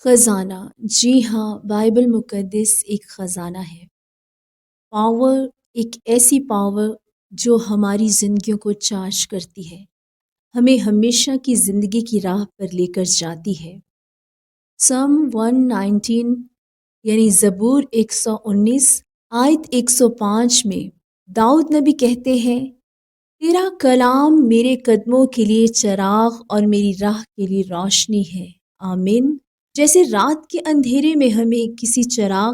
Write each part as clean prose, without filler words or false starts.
خزانہ، جی ہاں، بائبل مقدس ایک خزانہ ہے۔ پاور، ایک ایسی پاور جو ہماری زندگیوں کو چارج کرتی ہے، ہمیں ہمیشہ کی زندگی کی راہ پر لے کر جاتی ہے۔ سم 119 یعنی زبور 119 آیت 105 میں داؤد نبی کہتے ہیں، تیرا کلام میرے قدموں کے لیے چراغ اور میری راہ کے لیے روشنی ہے۔ آمین۔ جیسے رات کے اندھیرے میں ہمیں کسی چراغ،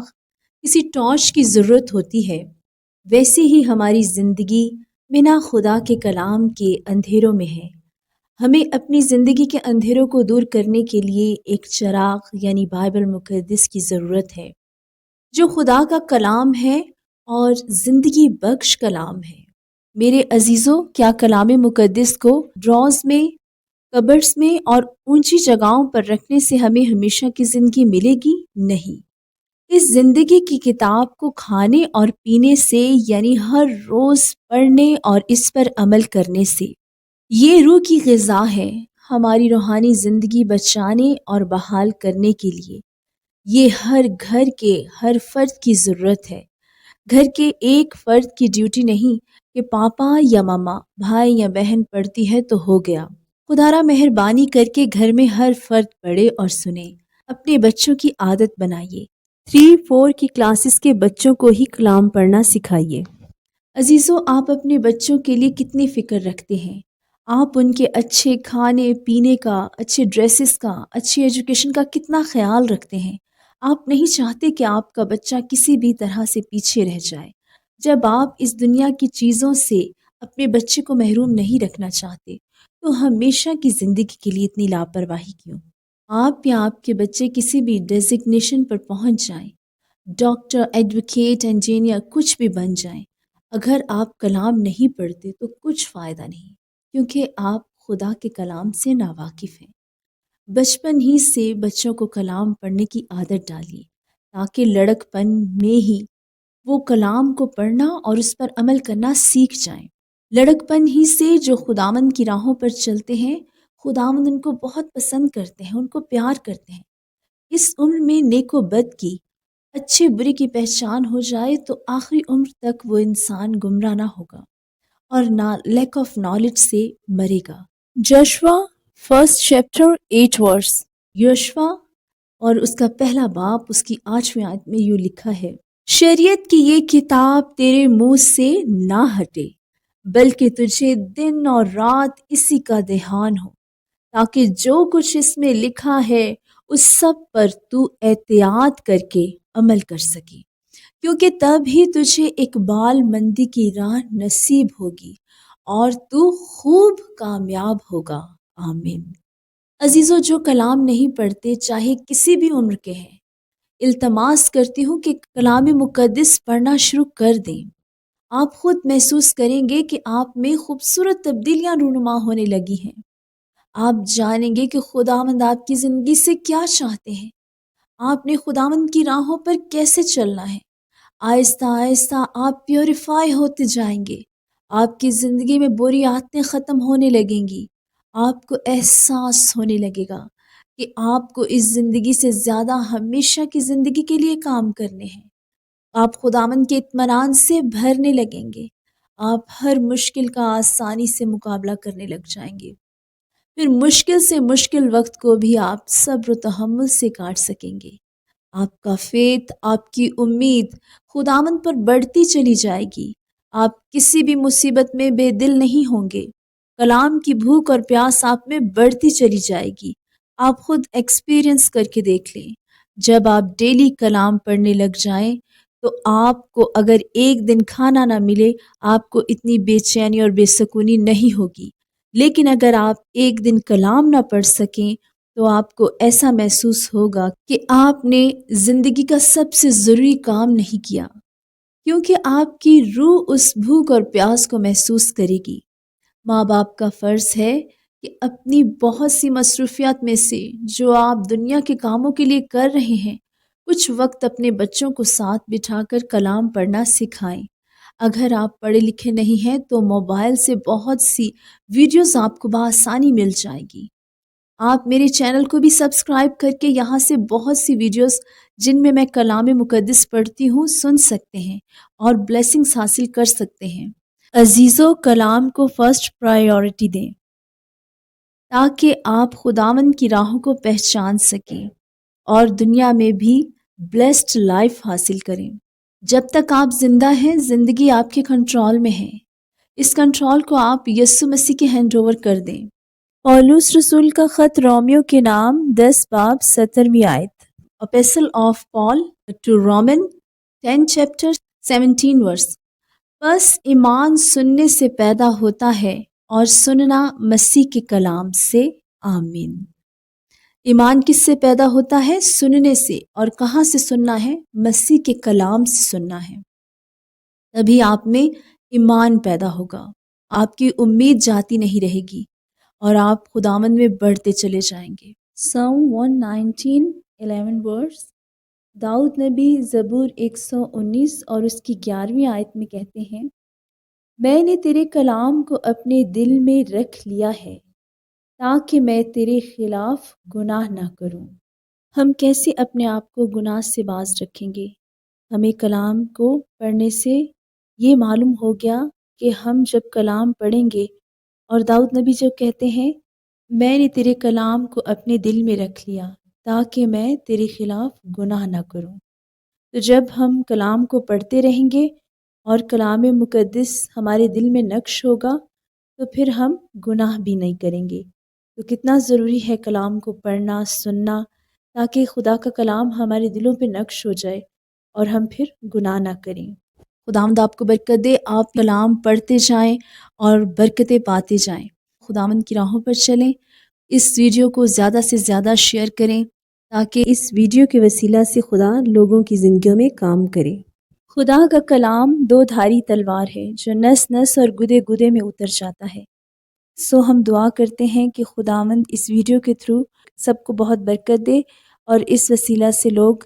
کسی ٹارچ کی ضرورت ہوتی ہے، ویسے ہی ہماری زندگی بنا خدا کے کلام کے اندھیروں میں ہے۔ ہمیں اپنی زندگی کے اندھیروں کو دور کرنے کے لیے ایک چراغ یعنی بائبل مقدس کی ضرورت ہے، جو خدا کا کلام ہے اور زندگی بخش کلام ہے۔ میرے عزیزوں، کیا کلام مقدس کو ڈراز میں، کبرز میں اور اونچی جگہوں پر رکھنے سے ہمیں ہمیشہ کی زندگی ملے گی؟ نہیں۔ اس زندگی کی کتاب کو کھانے اور پینے سے، یعنی ہر روز پڑھنے اور اس پر عمل کرنے سے، یہ روح کی غذا ہے ہماری روحانی زندگی بچانے اور بحال کرنے کے لیے۔ یہ ہر گھر کے ہر فرد کی ضرورت ہے۔ گھر کے ایک فرد کی ڈیوٹی نہیں کہ پاپا یا ماما، بھائی یا بہن پڑھتی ہے تو ہو گیا۔ خدارا مہربانی کر کے گھر میں ہر فرد پڑھے اور سنے۔ اپنے بچوں کی عادت بنائیے۔ 3-4 کی کلاسز کے بچوں کو ہی کلام پڑھنا سکھائیے۔ عزیزوں، آپ اپنے بچوں کے لیے کتنی فکر رکھتے ہیں؟ آپ ان کے اچھے کھانے پینے کا، اچھے ڈریسز کا، اچھی ایجوکیشن کا کتنا خیال رکھتے ہیں؟ آپ نہیں چاہتے کہ آپ کا بچہ کسی بھی طرح سے پیچھے رہ جائے۔ جب آپ اس دنیا کی چیزوں سے اپنے بچے کو محروم نہیں رکھنا چاہتے، تو ہمیشہ کی زندگی کے لیے اتنی لاپرواہی کیوں؟ آپ یا آپ کے بچے کسی بھی ڈیزگنیشن پر پہنچ جائیں، ڈاکٹر، ایڈوکیٹ، انجینئر، کچھ بھی بن جائیں، اگر آپ کلام نہیں پڑھتے تو کچھ فائدہ نہیں، کیونکہ آپ خدا کے کلام سے ناواقف ہیں۔ بچپن ہی سے بچوں کو کلام پڑھنے کی عادت ڈالیے، تاکہ لڑک پن میں ہی وہ کلام کو پڑھنا اور اس پر عمل کرنا سیکھ جائیں۔ لڑک پن ہی سے جو خداوند کی راہوں پر چلتے ہیں، خداوند ان کو بہت پسند کرتے ہیں، ان کو پیار کرتے ہیں۔ اس عمر میں نیک و بد کی، اچھے برے کی پہچان ہو جائے تو آخری عمر تک وہ انسان گمراہ نہ ہوگا اور نہ لیک آف نالج سے مرے گا۔ جوشوا 1 چیپٹر 8 ورس، یوشوا اور اس کا پہلا باب، اس کی 8ویں آیت میں یوں لکھا ہے، شریعت کی یہ کتاب تیرے منہ سے نہ ہٹے، بلکہ تجھے دن اور رات اسی کا دھیان ہو، تاکہ جو کچھ اس میں لکھا ہے اس سب پر تو احتیاط کر کے عمل کر سکے، کیونکہ تب ہی تجھے اقبال مندی کی راہ نصیب ہوگی اور تو خوب کامیاب ہوگا۔ آمین۔ عزیزوں، جو کلام نہیں پڑھتے، چاہے کسی بھی عمر کے ہیں، التماس کرتی ہوں کہ کلام مقدس پڑھنا شروع کر دیں۔ آپ خود محسوس کریں گے کہ آپ میں خوبصورت تبدیلیاں رونما ہونے لگی ہیں۔ آپ جانیں گے کہ خداوند آپ کی زندگی سے کیا چاہتے ہیں۔ آپ نے خداوند کی راہوں پر کیسے چلنا ہے۔ آہستہ آہستہ آپ پیوریفائی ہوتے جائیں گے۔ آپ کی زندگی میں بری عادتیں ختم ہونے لگیں گی۔ آپ کو احساس ہونے لگے گا کہ آپ کو اس زندگی سے زیادہ ہمیشہ کی زندگی کے لیے کام کرنے ہیں۔ آپ خداوند کے اطمینان سے بھرنے لگیں گے۔ آپ ہر مشکل کا آسانی سے مقابلہ کرنے لگ جائیں گے۔ پھر مشکل سے مشکل وقت کو بھی آپ صبر و تحمل سے کاٹ سکیں گے۔ آپ کا فیتھ، آپ کی امید خداوند پر بڑھتی چلی جائے گی۔ آپ کسی بھی مصیبت میں بے دل نہیں ہوں گے۔ کلام کی بھوک اور پیاس آپ میں بڑھتی چلی جائے گی۔ آپ خود ایکسپیرینس کر کے دیکھ لیں۔ جب آپ ڈیلی کلام پڑھنے لگ جائیں تو آپ کو اگر ایک دن کھانا نہ ملے، آپ کو اتنی بے چینی اور بے سکونی نہیں ہوگی۔ لیکن اگر آپ ایک دن کلام نہ پڑھ سکیں تو آپ کو ایسا محسوس ہوگا کہ آپ نے زندگی کا سب سے ضروری کام نہیں کیا، کیونکہ آپ کی روح اس بھوک اور پیاس کو محسوس کرے گی۔ ماں باپ کا فرض ہے کہ اپنی بہت سی مصروفیات میں سے جو آپ دنیا کے کاموں کے لیے کر رہے ہیں، کچھ وقت اپنے بچوں کو ساتھ بٹھا کر کلام پڑھنا سکھائیں۔ اگر آپ پڑھے لکھے نہیں ہیں تو موبائل سے بہت سی ویڈیوز آپ کو بآسانی مل جائے گی۔ آپ میرے چینل کو بھی سبسکرائب کر کے یہاں سے بہت سی ویڈیوز جن میں میں کلام مقدس پڑھتی ہوں سن سکتے ہیں اور بلیسنگز حاصل کر سکتے ہیں۔ عزیزو، کلام کو فرسٹ پرائیورٹی دیں تاکہ آپ خداوند کی راہوں کو پہچان سکیں اور دنیا میں بھی بلیسڈ لائف حاصل کریں۔ جب تک آپ زندہ ہیں زندگی آپ کے کنٹرول میں ہے، اس کنٹرول کو آپ یسوع مسیح کے ہینڈ اوور کر دیں۔ پولس رسول کا خط رومیو کے نام 10 باب 17ویں آیت۔ Epistle of Paul to Roman 10 chapter 17 verse. بس ایمان سننے سے پیدا ہوتا ہے اور سننا مسیح کے کلام سے۔ آمین۔ ایمان کس سے پیدا ہوتا ہے؟ سننے سے۔ اور کہاں سے سننا ہے؟ مسیح کے کلام سے سننا ہے۔ تبھی آپ میں ایمان پیدا ہوگا، آپ کی امید جاتی نہیں رہے گی اور آپ خداوند میں بڑھتے چلے جائیں گے۔ Psalm 119:11 ورس۔ داؤد نبی زبور 119 اور اس کی 11ویں آیت میں کہتے ہیں، میں نے تیرے کلام کو اپنے دل میں رکھ لیا ہے تاکہ میں تیرے خلاف گناہ نہ کروں۔ ہم کیسے اپنے آپ کو گناہ سے باز رکھیں گے؟ ہمیں کلام کو پڑھنے سے یہ معلوم ہو گیا کہ ہم جب کلام پڑھیں گے، اور داؤد نبی جو کہتے ہیں میں نے تیرے کلام کو اپنے دل میں رکھ لیا تاکہ میں تیرے خلاف گناہ نہ کروں۔ تو جب ہم کلام کو پڑھتے رہیں گے اور کلام مقدس ہمارے دل میں نقش ہوگا تو پھر ہم گناہ بھی نہیں کریں گے۔ تو کتنا ضروری ہے کلام کو پڑھنا، سننا، تاکہ خدا کا کلام ہمارے دلوں پہ نقش ہو جائے اور ہم پھر گناہ نہ کریں۔ خداوند آپ کو برکت دے، آپ کلام پڑھتے جائیں اور برکتیں پاتے جائیں۔ خداوند کی راہوں پر چلیں۔ اس ویڈیو کو زیادہ سے زیادہ شیئر کریں تاکہ اس ویڈیو کے وسیلہ سے خدا لوگوں کی زندگیوں میں کام کرے۔ خدا کا کلام 2 دھاری تلوار ہے جو نس نس اور گدے گدے میں اتر جاتا ہے۔ سو ہم دعا کرتے ہیں کہ خداوند اس ویڈیو کے تھرو سب کو بہت برکت دے اور اس وسیلہ سے لوگ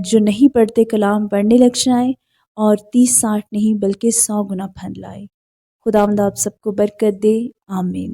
جو نہیں پڑھتے کلام پڑھنے لگ جائیں اور 30-60 نہیں بلکہ 100 گنا پھل لائے۔ خداوند آپ سب کو برکت دے۔ آمین۔